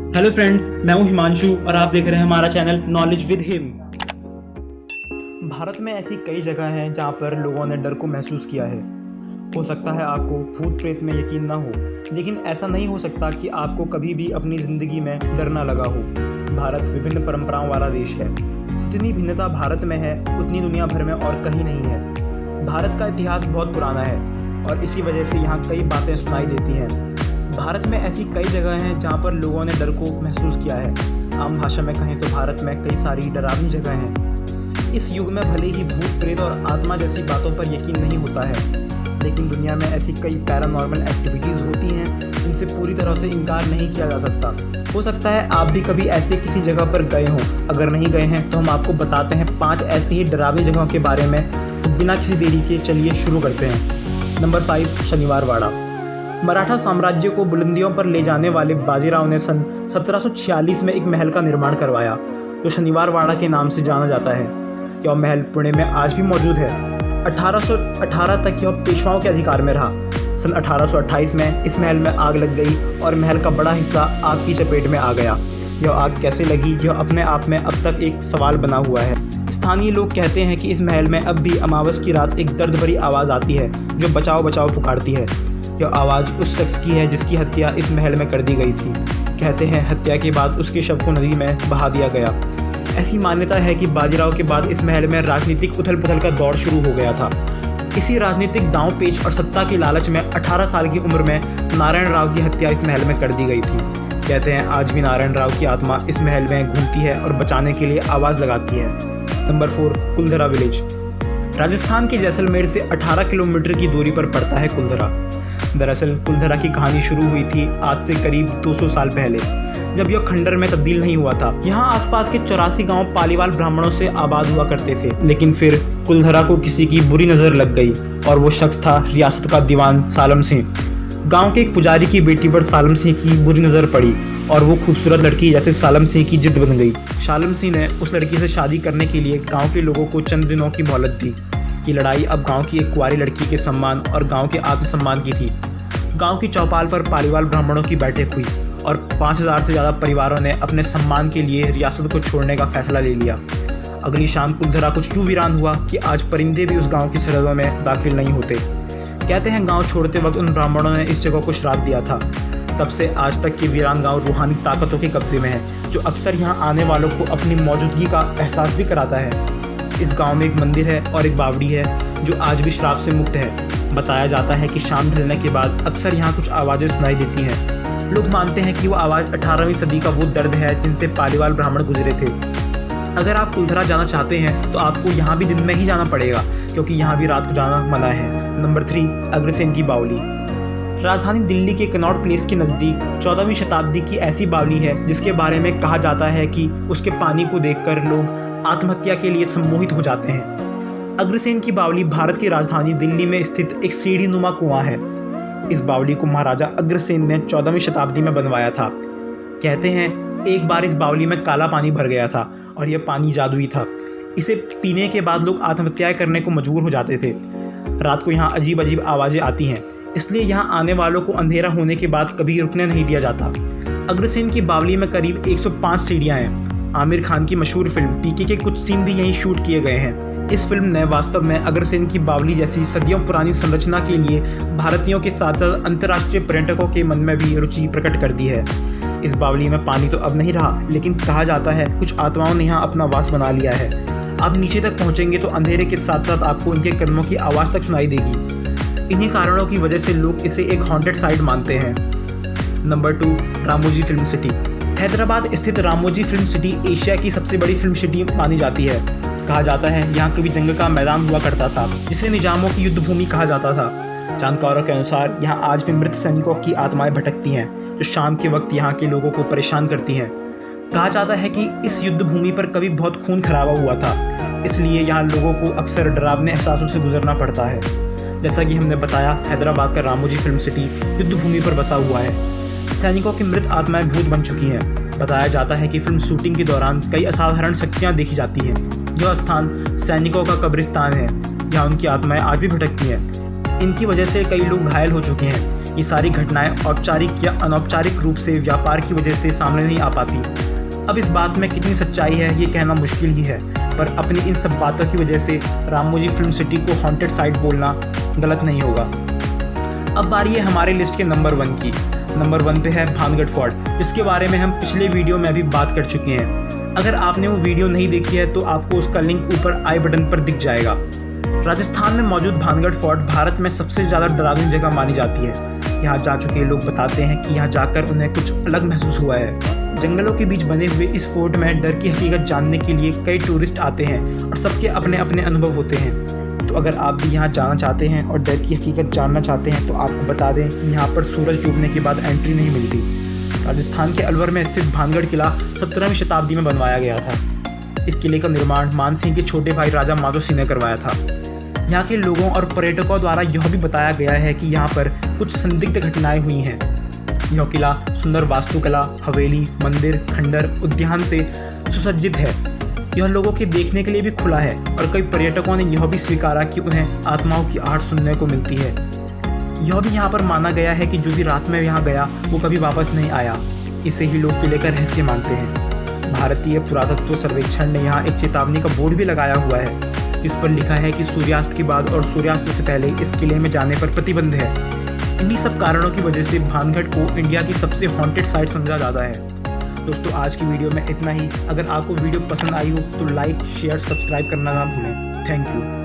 Hello friends, मैं हूं हिमांशु और आप देख रहे हैं हमारा channel knowledge with him. Bharat में ऐसी कई जगह हैं जहां पर लोगों ने डर को महसूस किया है। हो सकता है आपको भूत प्रेत में यकीन ना हो, लेकिन ऐसा नहीं हो सकता कि आपको कभी भी अपनी ज़िंदगी में डर ना लगा हो। भारत विभिन्न परंपराओं वाला देश है। जितनी भिन्नता भारत में है उतनी दुनिया भर में और कहीं नहीं है। भारत का इतिहास बहुत पुराना है और इसी वजह से यहाँ कई बातें सुनाई देती हैं। भारत में ऐसी कई जगह हैं जहाँ पर लोगों ने डर को महसूस किया है। आम भाषा में कहें तो भारत में कई सारी डरावनी जगह हैं। इस युग में भले ही भूत प्रेत और आत्मा जैसी बातों पर यकीन नहीं होता है, लेकिन दुनिया में ऐसी कई पैरानॉर्मल एक्टिविटीज़ होती हैं जिनसे पूरी तरह से इनकार नहीं किया जा सकता। हो सकता है आप भी कभी ऐसे किसी जगह पर गए हों। अगर नहीं गए हैं तो हम आपको बताते हैं 5 ऐसी ही डरावनी जगहों के बारे में। तो बिना किसी देरी के चलिए शुरू करते हैं। नंबर 5, शनिवार वाड़ा। मराठा साम्राज्य को बुलंदियों पर ले जाने वाले बाजीराव ने सन 1746 में एक महल का निर्माण करवाया जो शनिवार वाड़ा के नाम से जाना जाता है। यह महल पुणे में आज भी मौजूद है। 1818 तक यह पेशवाओं के अधिकार में रहा। सन 1828 में इस महल में आग लग गई और महल का बड़ा हिस्सा आग की चपेट में आ गया। यह आग कैसे लगी, यह अपने आप में अब तक एक सवाल बना हुआ है। स्थानीय लोग कहते हैं कि इस महल में अब भी अमावस की रात एक दर्द भरी आवाज़ आती है जो बचाओ बचाओ पुकारती है। यह आवाज़ उस शख्स की है जिसकी हत्या इस महल में कर दी गई थी। कहते हैं हत्या के बाद उसके शव को नदी में बहा दिया गया। ऐसी मान्यता है कि बाजीराव के बाद इस महल में राजनीतिक उथल पुथल का दौर शुरू हो गया था। इसी राजनीतिक दांव पेच और सत्ता के लालच में 18 साल की उम्र में नारायण राव की हत्या इस महल में कर दी गई थी। कहते हैं आज भी नारायण राव की आत्मा इस महल में घूमती है और बचाने के लिए आवाज़ लगाती है। Number 4, Kuldhara village. राजस्थान के जैसलमेर से 18 किलोमीटर की दूरी पर पड़ता है कुलधरा। दरअसल कुलधरा की कहानी शुरू हुई थी आज से करीब 200 साल पहले, जब यह खंडर में तब्दील नहीं हुआ था। यहाँ आसपास के 84 गांव पालीवाल ब्राह्मणों से आबाद हुआ करते थे, लेकिन फिर कुलधरा को किसी की बुरी नज़र लग गई और वो शख्स था रियासत का दीवान सालम सिंह। गांव के एक पुजारी की बेटी पर सालम सिंह की बुरी नज़र पड़ी और वो खूबसूरत लड़की जैसे सालम सिंह की जिद बन गई। सालम सिंह ने उस लड़की से शादी करने के लिए गाँव के लोगों को चंद दिनों की मोहलत दी। ये लड़ाई अब गांव की एक कुंवारी लड़की के सम्मान और गांव के आत्मसम्मान की थी। गांव की चौपाल पर पालीवाल ब्राह्मणों की बैठक हुई और 5000 से ज़्यादा परिवारों ने अपने सम्मान के लिए रियासत को छोड़ने का फैसला ले लिया। अगली शाम कुलधरा कुछ यूँ वीरान हुआ कि आज परिंदे भी उस गांव की सरहदों में दाखिल नहीं होते। कहते हैं गांव छोड़ते वक्त उन ब्राह्मणों ने इस जगह को श्राप दिया था। तब से आज तक के वीरान गाँव रूहानी ताकतों के कब्जे में है, जो अक्सर यहाँ आने वालों को अपनी मौजूदगी का एहसास भी कराता है। इस गांव में एक मंदिर है और एक बावड़ी है जो आज भी श्राप से मुक्त है। बताया जाता है कि शाम ढलने के बाद अक्सर यहाँ कुछ आवाज़ें सुनाई देती हैं। लोग मानते हैं कि वो आवाज़ 18वीं सदी का वो दर्द है जिनसे पालीवाल ब्राह्मण गुजरे थे। अगर आप कुलधरा जाना चाहते हैं तो आपको यहाँ भी दिन में ही जाना पड़ेगा, क्योंकि यहाँ भी रात को जाना मना है। नंबर 3, अग्रसेन की बावली। राजधानी दिल्ली के कनॉट प्लेस के नज़दीक 14वीं शताब्दी की ऐसी बावली है जिसके बारे में कहा जाता है कि उसके पानी को देखकर लोग आत्महत्या के लिए सम्मोहित हो जाते हैं। अग्रसेन की बावली भारत की राजधानी दिल्ली में स्थित एक सीढ़ी नुमा कुआं है। इस बावली को महाराजा अग्रसेन ने 14वीं शताब्दी में बनवाया था। कहते हैं एक बार इस बावली में काला पानी भर गया था और यह पानी जादुई था। इसे पीने के बाद लोग आत्महत्या करने को मजबूर हो जाते थे। रात को यहाँ अजीब अजीब आवाज़ें आती हैं, इसलिए यहाँ आने वालों को अंधेरा होने के बाद कभी रुकने नहीं दिया जाता। अग्रसेन की बावली में करीब 105 सीढ़ियाँ हैं। आमिर खान की मशहूर फिल्म पीके के कुछ सीन भी यहीं शूट किए गए हैं। इस फिल्म ने वास्तव में अग्रसेन की बावली जैसी सदियों पुरानी संरचना के लिए भारतीयों के साथ साथ अंतर्राष्ट्रीय पर्यटकों के मन में भी रुचि प्रकट कर दी है। इस बावली में पानी तो अब नहीं रहा, लेकिन कहा जाता है कुछ आत्माओं ने यहाँ अपना वास बना लिया है। आप नीचे तक पहुँचेंगे तो अंधेरे के साथ साथ आपको इनके कदमों की आवाज़ तक सुनाई देगी। इन्हीं कारणों की वजह से लोग इसे एक हॉन्टेड साइट मानते हैं। Number 2, Ramoji film city. Hyderabad स्थित रामोजी फिल्म सिटी एशिया की सबसे बड़ी फिल्म सिटी मानी जाती है। कहा जाता है यहाँ कभी जंग का मैदान हुआ करता था जिसे निजामों की युद्ध भूमि कहा जाता था। जानकारों के अनुसार यहाँ आज भी मृत सैनिकों की आत्माएं भटकती हैं जो शाम के वक्त यहाँ के लोगों को परेशान करती हैं। कहा जाता है कि इस युद्ध भूमि पर कभी बहुत खून खराबा हुआ था, इसलिए यहाँ लोगों को अक्सर डरावने एहसासों से गुजरना पड़ता है। जैसा कि हमने बताया, हैदराबाद का रामोजी फिल्म सिटी युद्ध भूमि पर बसा हुआ है। सैनिकों की मृत आत्माएं भूत बन चुकी हैं। बताया जाता है कि फिल्म शूटिंग के दौरान कई असाधारण शक्तियां देखी जाती हैं। यह स्थान सैनिकों का कब्रिस्तान है, जहां उनकी आत्माएं आज भी भटकती हैं। इनकी वजह से कई लोग घायल हो चुके हैं। ये सारी घटनाएं औपचारिक या अनौपचारिक रूप से व्यापार की वजह से सामने नहीं आ पाती। अब इस बात में कितनी सच्चाई है ये कहना मुश्किल ही है, पर अपनी इन सब बातों की वजह से रामोजी फिल्म सिटी को हॉन्टेड साइट बोलना गलत नहीं होगा। अब बारी है हमारे लिस्ट के नंबर 1 की। नंबर 1 पे है भानगढ़ फोर्ट, जिसके बारे में हम पिछले वीडियो में अभी बात कर चुके हैं। अगर आपने वो वीडियो नहीं देखी है तो आपको उसका लिंक ऊपर आई बटन पर दिख जाएगा। राजस्थान में मौजूद भानगढ़ फोर्ट भारत में सबसे ज़्यादा डरावनी जगह मानी जाती है। यहाँ जा चुके लोग बताते हैं कि यहाँ जाकर उन्हें कुछ अलग महसूस हुआ है। जंगलों के बीच बने हुए इस फोर्ट में डर की हकीकत जानने के लिए कई टूरिस्ट आते हैं और सबके अपने अपने अनुभव होते हैं। तो अगर आप भी यहाँ जाना चाहते हैं और डर की हकीकत जानना चाहते हैं तो आपको बता दें कि यहाँ पर सूरज डूबने के बाद एंट्री नहीं मिलती। राजस्थान के अलवर में स्थित भानगढ़ किला 17वीं शताब्दी में बनवाया गया था। इस किले का निर्माण मानसिंह के छोटे भाई राजा माधो सिंह ने करवाया था। यहाँ के लोगों और पर्यटकों द्वारा यह भी बताया गया है कि यहाँ पर कुछ संदिग्ध घटनाएं हुई हैं। यह किला सुंदर वास्तुकला, हवेली, मंदिर, खंडर, उद्यान से सुसज्जित है। यह लोगों के देखने के लिए भी खुला है और कई पर्यटकों ने यह भी स्वीकारा कि उन्हें आत्माओं की आहट सुनने को मिलती है। यह भी यहाँ पर माना गया है कि जो भी रात में यहाँ गया वो कभी वापस नहीं आया। इसे ही लोग किले का रहस्य मानते हैं। भारतीय पुरातत्व सर्वेक्षण ने यहाँ एक चेतावनी का बोर्ड भी लगाया हुआ है। इस पर लिखा है कि सूर्यास्त के बाद और सूर्यास्त से पहले इस किले में जाने पर प्रतिबंध है। इन्हीं सब कारणों की वजह से भानगढ़ को इंडिया की सबसे हॉन्टेड साइट समझा जाता है। दोस्तों, आज की वीडियो में इतना ही। अगर आपको वीडियो पसंद आई हो तो लाइक, शेयर, सब्सक्राइब करना ना भूलें। Thank you.